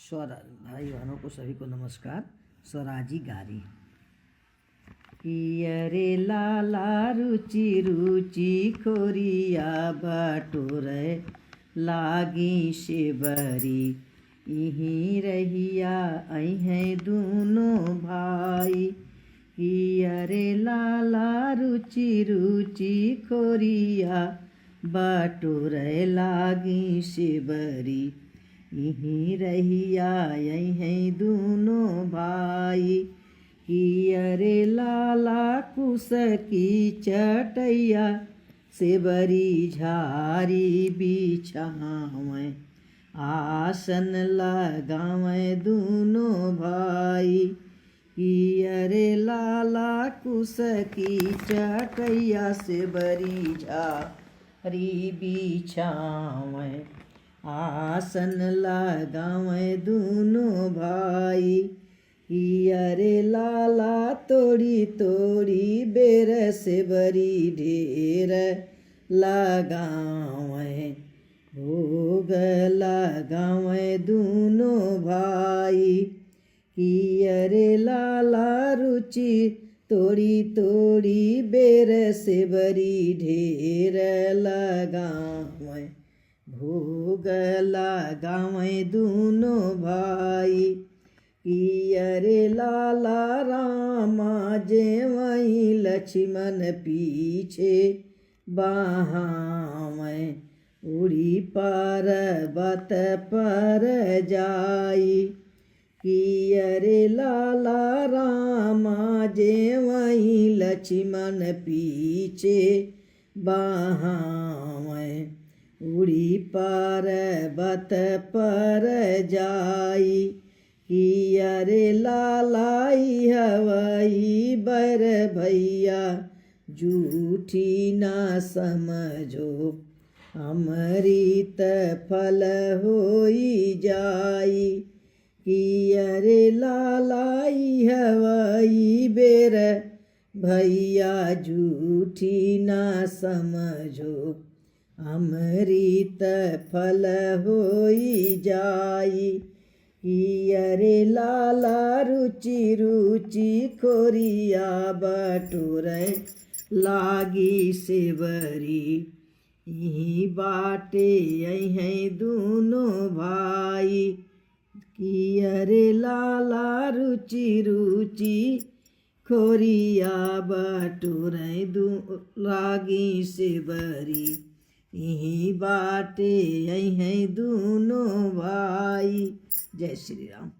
स्वर भाई बहनों को सभी को नमस्कार। स्वराजी गारी कि अरे लाला रुचि रुचि खोरिया बटोरे लागी शिवरी यहीं रहिया अहे दोनों भाई। कि अरे लाला रुचि रुचि खोरिया बटोरे लागी शिवरी यहीं रहिया यहीं दोनों भाई। कि अरे लाला कुश की चटैया सेवरी झारी बिछावें आसन लगावें दोनों भाई। कि अरे लाला कुश की चटैया सेवरी झारी बिछावें आसन लगावें दोनों भाई। कि अरे लाला तोड़ी तोड़ी बेर सेवरी ढेर लगावें भोग लगावें दोनों भाई। कि अरे लाला रुचि तोड़ी तोड़ी बेर सेवरी ढेर लगावें भोग लगावें दोनों भाई। कि अरे लाला रामा जेवहीं लक्ष्मण पीछे बहावें उड़ी पर्वत पर जाई। कि अरे लाला रामा जेवहीं लक्ष्मण पीछे बहावें उड़ी पर्वत पर जाई। कि अरे लालाई हवाई बर भैया झूठी ना समझो अमृत फल होई जाई। कि अरे लालाई हवाई बेर भैया झूठी ना समझो अमृत फल होई जाई। कि अरे लाला रुचि रुचि खोरिया बटोरे लागी सेवरी यहीं बाटे यहीं दोनों भाई। कि अरे लाला रुचि रुचि खोरिया बटोरे लागी सेवरी यहीं बाटे यहीं दोनों भाई। जय श्री राम।